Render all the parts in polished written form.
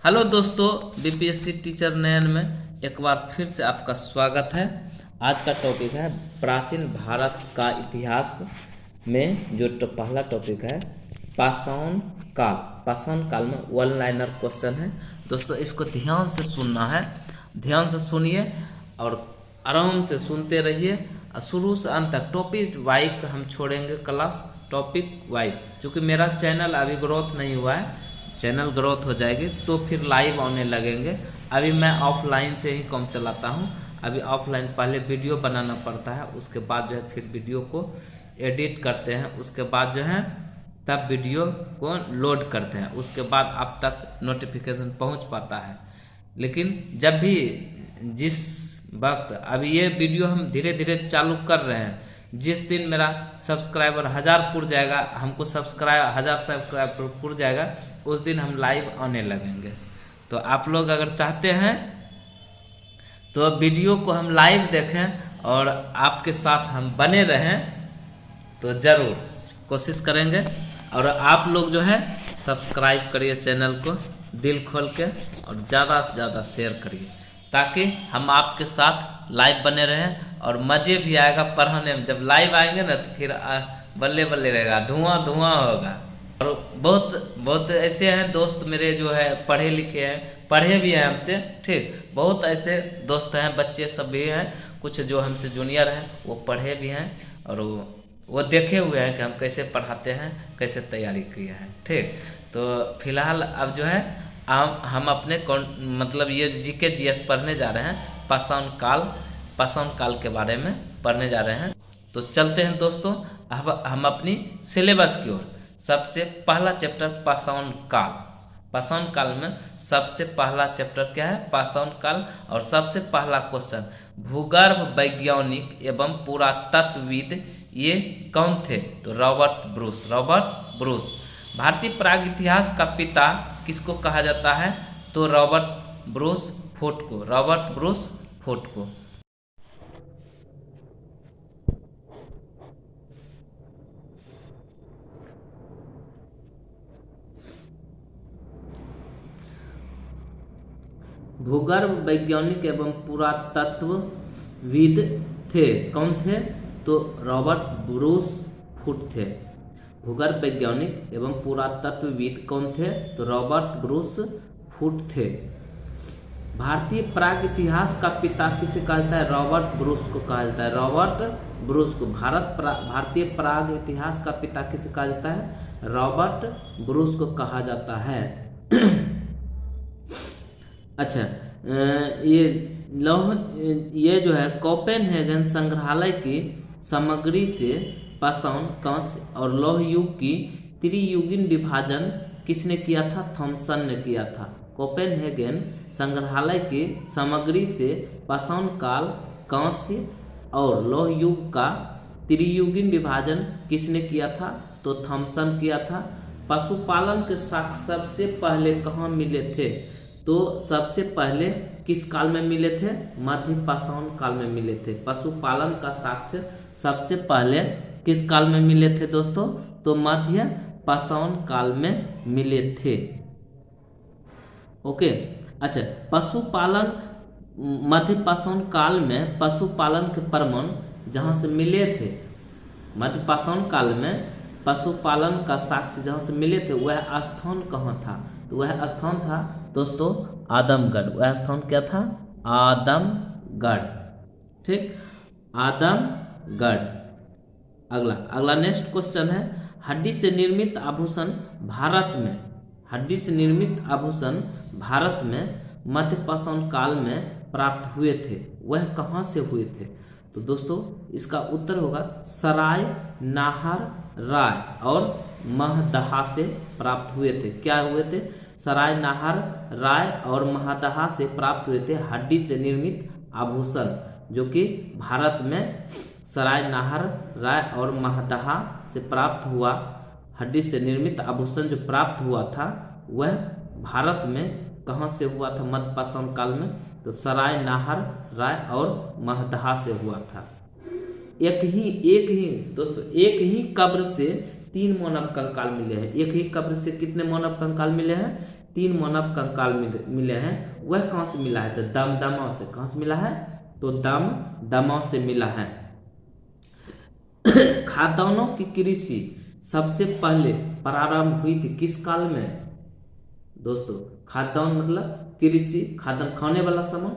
Hello दोस्तों, BPSC teacher नयन में एक बार फिर से आपका स्वागत है। आज का टॉपिक है प्राचीन भारत का इतिहास में जो पहला टॉपिक है पाषाण काल। पाषाण काल में वन लाइनर क्वेश्चन है दोस्तों, इसको ध्यान से सुनना है। ध्यान से सुनिए और आराम से सुनते रहिए और शुरू से अंत तक टॉपिक वाइज हम छोड़ेंगे क्लास, टॉपिक वाइज। क्योंकि मेरा चैनल अभी ग्रोथ नहीं हुआ है, चैनल ग्रोथ हो जाएगी तो फिर लाइव आने लगेंगे। अभी मैं ऑफलाइन से ही काम चलाता हूँ। अभी ऑफलाइन पहले वीडियो बनाना पड़ता है, उसके बाद जो है फिर वीडियो को एडिट करते हैं, उसके बाद जो है तब वीडियो को लोड करते हैं, उसके बाद आप तक नोटिफिकेशन पहुँच पाता है। लेकिन जब भी जिस वक्त अभी ये वीडियो हम धीरे धीरे चालू कर रहे हैं, जिस दिन मेरा सब्सक्राइबर 1000 पुर जाएगा, हमको 1000 सब्सक्राइबर पुर जाएगा, उस दिन हम लाइव आने लगेंगे। तो आप लोग अगर चाहते हैं तो वीडियो को हम लाइव देखें और आपके साथ हम बने रहें, तो ज़रूर कोशिश करेंगे। और आप लोग जो है सब्सक्राइब करिए चैनल को दिल खोल के और ज़्यादा से ज़्यादा शेयर करिए, ताकि हम आपके साथ लाइव बने रहें और मज़े भी आएगा पढ़ाने में। जब लाइव आएंगे ना तो फिर बल्ले बल्ले रहेगा, धुआं धुआं होगा। और बहुत ऐसे हैं दोस्त मेरे जो है पढ़े लिखे हैं, पढ़े भी हैं हमसे, ठीक। बहुत ऐसे दोस्त हैं, बच्चे सब भी हैं, कुछ जो हमसे जूनियर हैं वो पढ़े भी हैं और वो देखे हुए हैं कि हम कैसे पढ़ाते हैं, कैसे तैयारी किए हैं, ठीक। तो फिलहाल अब जो है हम अपने मतलब ये जीके जीएस पढ़ने जा रहे हैं, पाषाण काल के बारे में पढ़ने जा रहे हैं। तो चलते हैं दोस्तों अब हम अपनी सिलेबस की ओर। सबसे पहला चैप्टर पाषाण काल। पाषाण काल में सबसे पहला चैप्टर क्या है? पाषाण काल। और सबसे पहला क्वेश्चन, भूगर्भ वैज्ञानिक एवं पुरातत्वविद ये कौन थे? तो रॉबर्ट ब्रूस। भारतीय प्राग इतिहास का पिता किसको कहा जाता है? तो रॉबर्ट ब्रूस फोर्ट को। भूगर्भ वैज्ञानिक एवं पुरातत्वविद थे, कौन थे? तो रॉबर्ट ब्रूस फुट थे। भूगर्भ वैज्ञानिक एवं पुरातत्वविद कौन थे? तो रॉबर्ट ब्रूस फुट थे। भारतीय प्राग इतिहास का पिता किसे कहा जाता है? रॉबर्ट ब्रूस को कहा जाता है। रॉबर्ट ब्रूस को भारतीय प्राग इतिहास का पिता किसे कहा जाता है? रॉबर्ट ब्रूस को कहा जाता है। अच्छा, ये जो है कोपेनहेगन संग्रहालय की सामग्री से पाषाण, कांस्य और लौह युग की त्रियुगीन विभाजन किसने किया था? थॉमसन ने किया था। कोपेनहेगन संग्रहालय की सामग्री से पाषाण काल, कांस्य और लौह युग का त्रियुगीन विभाजन किसने किया था? तो थॉमसन किया था। पशुपालन के साक्ष्य सबसे पहले कहाँ मिले थे? तो सबसे पहले किस काल में मिले थे? मध्य पाषाण काल में मिले थे। पशुपालन का साक्ष्य सबसे पहले किस काल में मिले थे दोस्तों? तो मध्य पाषाण काल में मिले थे। ओके, अच्छा, पशुपालन मध्य पाषाण काल में पशुपालन के प्रमाण जहाँ से मिले थे, मध्य पाषाण काल में पशुपालन का साक्ष्य जहाँ से मिले थे, वह स्थान कहाँ था? तो वह स्थान था दोस्तों आदमगढ़। वह स्थान क्या था? आदमगढ़, ठीक, आदमगढ़। अगला नेक्स्ट क्वेश्चन है, हड्डी से निर्मित आभूषण भारत में मध्य पाषाण काल में प्राप्त हुए थे, वह कहाँ से हुए थे? तो दोस्तों इसका उत्तर होगा सराय नाहर राय और महदहा से प्राप्त हुए थे। क्या हुए थे? सराय नाहर राय और महदहा से प्राप्त हुए थे हड्डी से निर्मित आभूषण, जो कि भारत में सराय नाहर राय और महदहा से प्राप्त हुआ हड्डी से निर्मित आभूषण जो प्राप्त हुआ था, वह भारत में कहाँ से हुआ था? मध्य पाषाण काल में। तो सराय नाहर राय और महदहा से हुआ था। एक ही दोस्तों, एक ही कब्र से 3 मानव कंकाल मिले हैं। एक ही कब्र से कितने मानव कंकाल मिले हैं? 3 मानव कंकाल मिले हैं, वह कहाँ से मिला है? तो दमदमा से। कहाँ से मिला है? तो दमदमा से मिला है। खाद्यान्नों की कृषि सबसे पहले प्रारंभ हुई थी किस काल में? दोस्तों खाद्यान्न मतलब कृषि, खाद्यान्न खाने वाला सामान,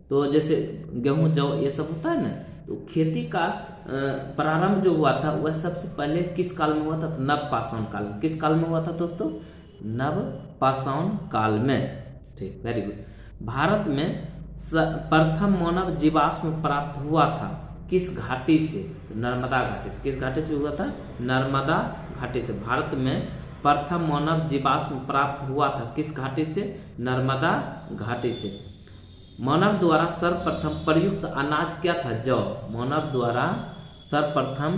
तो जैसे गेहूं जौ ये सब होता है ना, तो खेती का प्रारंभ जो हुआ था वह सबसे पहले किस काल में हुआ था? तो नवपाषाण काल में। किस काल में हुआ था दोस्तों? नवपाषाण काल में। ठीक, वेरी गुड। भारत में प्रथम मानव जीवाश्म प्राप्त हुआ था किस घाटी से? तो नर्मदा घाटी से। किस घाटी से हुआ था? नर्मदा घाटी से। भारत में प्रथम मानव जीवाश्म प्राप्त हुआ था किस घाटी से? नर्मदा घाटी से। मानव द्वारा सर्वप्रथम प्रयुक्त अनाज क्या था? जौ। मानव द्वारा सर्वप्रथम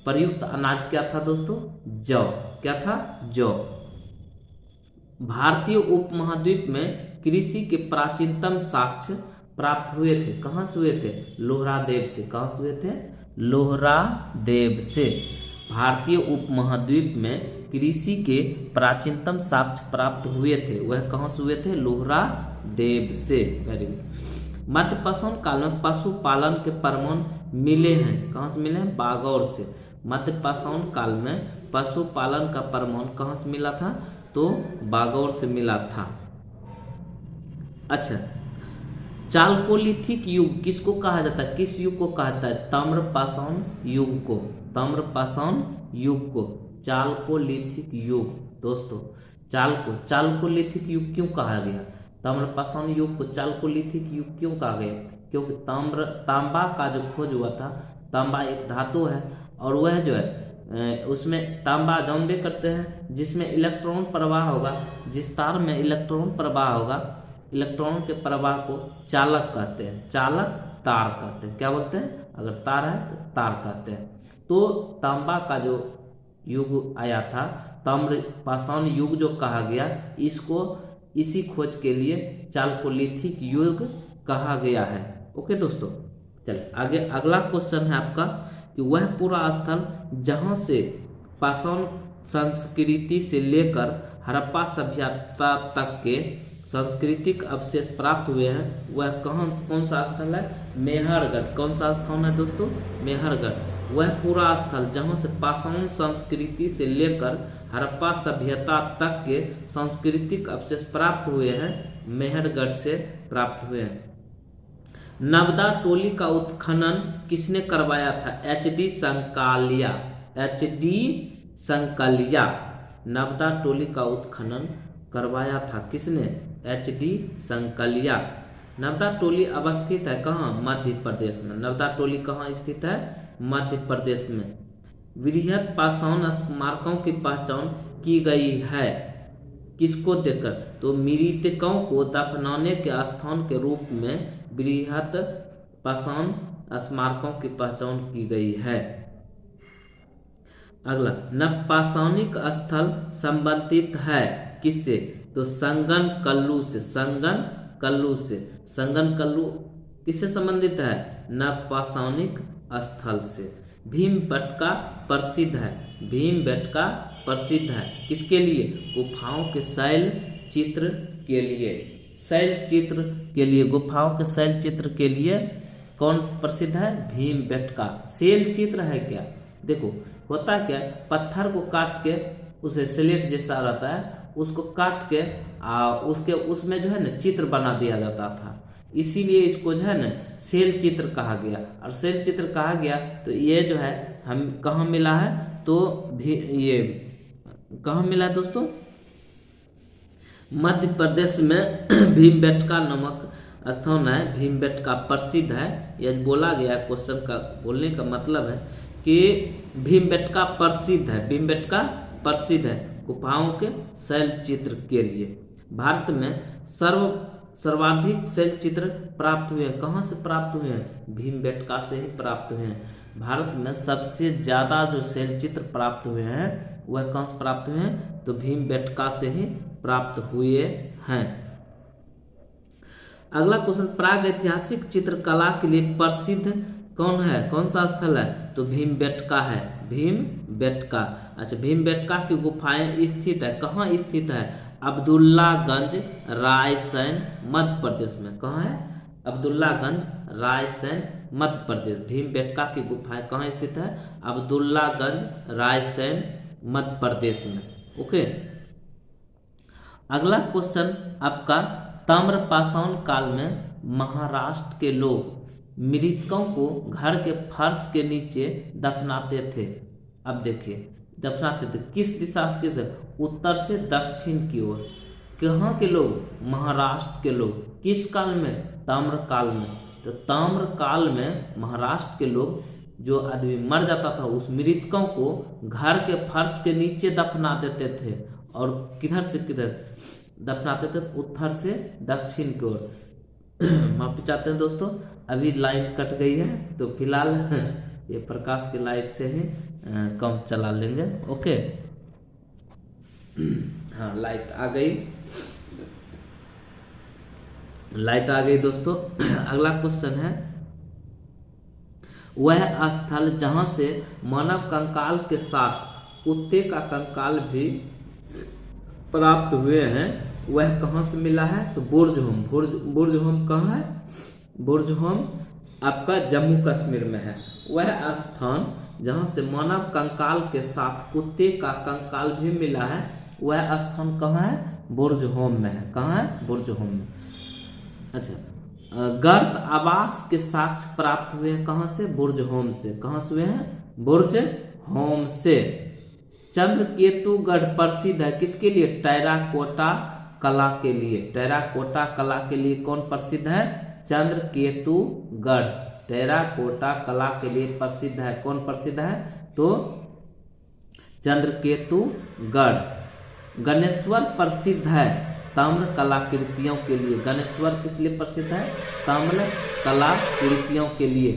प्रयुक्त अनाज क्या था दोस्तों? जौ। क्या था? जौ। भारतीय उपमहाद्वीप में कृषि के प्राचीनतम साक्ष्य प्राप्त हुए थे, कहाँ से हुए थे? लोहरादेव से। कहाँ से हुए थे? लोहरादेव से। भारतीय उपमहाद्वीप में कृषि के प्राचीनतम साक्ष्य प्राप्त हुए थे, वह कहाँ से हुए थे? लोहरादेव से। Very good. मध्यपाषाण काल में पशुपालन के प्रमाण मिले हैं, कहाँ से मिले हैं? बागौर से। मध्यपाषाण काल में पशुपालन का प्रमाण कहाँ से मिला था? तो बागौर से मिला था। अच्छा, चालकोलिथिक युग किसको कहा जाता है? किस युग को कहा जाता है? ताम्रपाषाण युग को। ताम्रपाषाण युग को चालकोलिथिक युग। दोस्तों चालकोलिथिक युग क्यों कहा गया? ताम्रपाषाण युग को चालकोलिथिक युग क्यों कहा गया? क्योंकि तांबा का जो खोज हुआ था, तांबा एक धातु है और वह जो है उसमें तांबा जानबे करते हैं जिसमें इलेक्ट्रॉन प्रवाह होगा, जिस तार में इलेक्ट्रॉन प्रवाह होगा, इलेक्ट्रॉन के प्रवाह को चालक कहते हैं, चालक तार कहते हैं। क्या बोलते हैं? अगर तार है तो तार कहते हैं। तो तांबा का जो युग आया था, ताम्रपाषाण युग जो कहा गया, इसको इसी खोज के लिए चालकोलिथिक युग कहा गया है। ओके दोस्तों, चलिए आगे अगला क्वेश्चन है आपका कि वह पूरा स्थल जहां से पाषाण संस्कृति से लेकर हड़प्पा सभ्यता तक के सांस्कृतिक अवशेष प्राप्त हुए हैं, वह कौन सा स्थल है? मेहरगढ़। कौन सा स्थान है दोस्तों? मेहरगढ़। वह पूरा स्थल जहां से पाषाण संस्कृति से लेकर हड़प्पा सभ्यता तक के सांस्कृतिक अवशेष प्राप्त हुए हैं, मेहरगढ़ से प्राप्त हुए हैं। नवदा टोली का उत्खनन किसने करवाया था? एच.डी. संकालिया। एच.डी. संकालिया। नवदा टोली का उत्खनन करवाया था किसने? एच.डी. संकालिया। नवदा टोली अवस्थित है कहाँ? मध्य प्रदेश में। नवदा टोली कहाँ स्थित है? मध्य प्रदेश में। वृहद पाषाण स्मारकों की पहचान की गई है किसको देखकर? तो मृतकों को दफनाने के स्थान के रूप में वृहद पाषाण स्मारकों की पहचान की गई है। अगला, नवपाषाणिक स्थल संबंधित है किससे? तो संगन कल्लू से। संगन कल्लू से। संगन कल्लू किससे संबंधित है? नवपाषाणिक स्थल से। भीमबेटका प्रसिद्ध है। भीमबेटका प्रसिद्ध है किसके लिए? गुफाओं के शैल चित्र के लिए। शैल चित्र के लिए, गुफाओं के शैल चित्र के लिए कौन प्रसिद्ध है? भीमबेटका। शैल चित्र है क्या? देखो होता क्या, पत्थर को काट के उसे स्लेट जैसा रहता है, उसको काट के उसके उसमें जो है ना चित्र बना दिया जाता था, इसीलिए इसको जो है ना शैल चित्र कहा गया। और शैल चित्र कहा गया तो ये जो है हम कहाँ मिला है? तो ये कहाँ मिला है दोस्तों? मध्य प्रदेश में भीमबेटका नामक स्थान है। भीमबेटका प्रसिद्ध है, यह बोला गया क्वेश्चन का बोलने का मतलब है कि भीमबेटका प्रसिद्ध है। भीमबेटका प्रसिद्ध है गुफाओं के शैल चित्र के लिए। भारत में सर्वाधिक शैल चित्र प्राप्त हुए हैं, कहाँ से प्राप्त हुए हैं? भीमबेटका से ही प्राप्त हुए हैं। भारत में सबसे ज्यादा जो शैल चित्र प्राप्त हुए हैं वह कहाँ से प्राप्त हुए हैं? तो भीमबेटका से ही प्राप्त हुए हैं। अगला क्वेश्चन, प्राग ऐतिहासिक चित्रकला के लिए प्रसिद्ध कौन है? कौन सा स्थल है? तो भीमबेटका है। भीमबेटका। अच्छा, भीमबेटका की गुफाएं स्थित है, कहाँ स्थित है? अब्दुल्लागंज रायसेन मध्य प्रदेश में। कहाँ है? अब्दुल्लागंज रायसेन मध्य प्रदेश। भीमबेटका की गुफाएं कहाँ स्थित है? अब्दुल्लागंज रायसेन मध्य प्रदेश में। ओके, अगला क्वेश्चन आपका, ताम्रपाषाण काल में महाराष्ट्र के लोग मृतकों को घर के फर्श के नीचे दफनाते थे। अब देखिए, दफनाते थे किस दिशा से? किस? उत्तर से दक्षिण की ओर। कहाँ के लोग? महाराष्ट्र के लोग। किस काल में? ताम्र काल में। तो ताम्र काल में महाराष्ट्र के लोग, जो आदमी मर जाता था उस मृतकों को घर के फर्श के नीचे दफना देते थे। और किधर से किधर दफनाते थे? उत्तर से दक्षिण की ओर। माफी चाहते हैं दोस्तों, अभी लाइट कट गई है तो फिलहाल ये प्रकाश की लाइट से ही कम चला लेंगे। ओके, हाँ लाइट आ गई, लाइट आ गई दोस्तों। अगला क्वेश्चन है, वह स्थल जहां से मानव कंकाल के साथ कुत्ते का कंकाल भी प्राप्त हुए हैं, वह कहाँ से मिला है? तो बुर्जहोम। बुर्जहोम कहाँ है? बुर्जहोम आपका जम्मू कश्मीर में है। वह स्थान जहाँ से मानव कंकाल के साथ कुत्ते का कंकाल भी मिला है, वह स्थान कहाँ है? बुर्जहोम में है। कहाँ है? बुर्जहोम में। अच्छा, गर्त आवास के साक्ष्य प्राप्त हुए हैं कहाँ से? बुर्जहोम से। कहाँ से हुए हैं? बुर्जहोम से। चंद्रकेतुगढ़ प्रसिद्ध है किसके लिए? टेराकोटा कला के लिए। टेराकोटा कला के लिए कौन प्रसिद्ध है? चंद्रकेतुगढ़ टेराकोटा कला के लिए प्रसिद्ध है। कौन प्रसिद्ध है? तो चंद्रकेतुगढ़। गणेश्वर प्रसिद्ध है ताम्र कलाकृतियों के लिए। गणेश्वर किस लिए प्रसिद्ध है? ताम्र कलाकृतियों के लिए।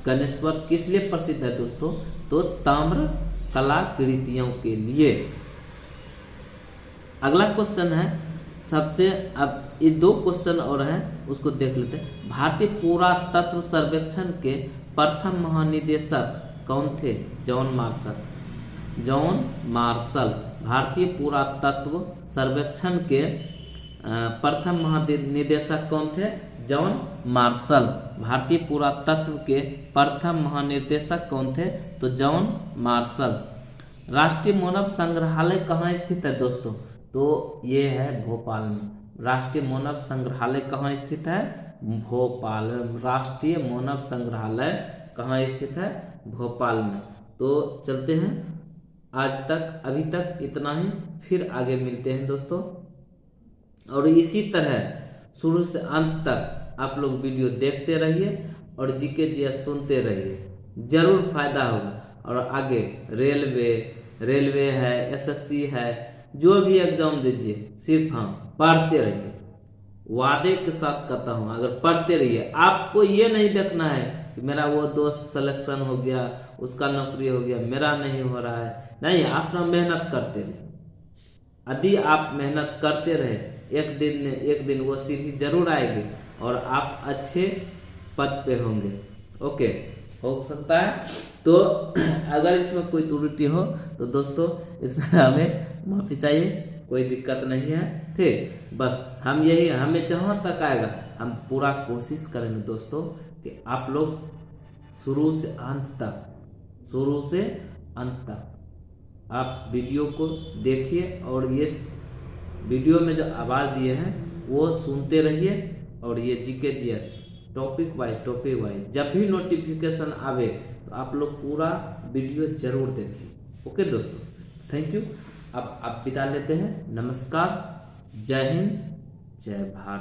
गणेश्वर किस लिए प्रसिद्ध है दोस्तों? तो ताम्र कलाकृतियों के लिए। अगला क्वेश्चन है सबसे, अब ये दो क्वेश्चन और हैं उसको देख लेते हैं। भारतीय पुरातत्व सर्वेक्षण के प्रथम महानिदेशक कौन थे? John Marshall. जॉन मार्शल भारतीय पुरातत्व सर्वेक्षण के प्रथम महानिदेशक कौन थे? John Marshall. भारतीय पुरातत्व के प्रथम महानिदेशक कौन थे? तो जॉन मार्शल। राष्ट्रीय मानव संग्रहालय कहाँ स्थित है दोस्तों? तो ये है भोपाल में। राष्ट्रीय मानव संग्रहालय कहाँ स्थित है? भोपाल में। राष्ट्रीय मानव संग्रहालय कहाँ स्थित है? भोपाल में। तो चलते हैं, आज तक अभी तक इतना ही, फिर आगे मिलते हैं दोस्तों। और इसी तरह शुरू से अंत तक आप लोग वीडियो देखते रहिए और जीके जीएस सुनते रहिए, जरूर फायदा होगा। और आगे रेलवे है, एसएससी है, जो भी एग्जाम दीजिए सिर्फ पढ़ते रहिए। वादे के साथ कहता हूँ, अगर पढ़ते रहिए। आपको ये नहीं देखना है कि मेरा वो दोस्त सिलेक्शन हो गया, उसका नौकरी हो गया, मेरा नहीं हो रहा है। नहीं, अपना मेहनत करते रहिए। यदि आप मेहनत करते रहे, एक दिन वो सीढ़ी जरूर आएगी और आप अच्छे पद पे होंगे। ओके, हो सकता है। तो अगर इसमें कोई त्रुटि हो तो दोस्तों इसमें हमें माफी चाहिए, कोई दिक्कत नहीं है। ठीक, बस हम यही, हमें जहाँ तक आएगा हम पूरा कोशिश करेंगे दोस्तों कि आप लोग शुरू से अंत तक आप वीडियो को देखिए और ये वीडियो में जो आवाज़ दिए हैं वो सुनते रहिए। और ये जीके जीएस टॉपिक वाइज जब भी नोटिफिकेशन आवे तो आप लोग पूरा वीडियो जरूर देखिए। ओके दोस्तों, थैंक यू। अब आप विदा लेते हैं। नमस्कार, जय हिंद, जय भारत।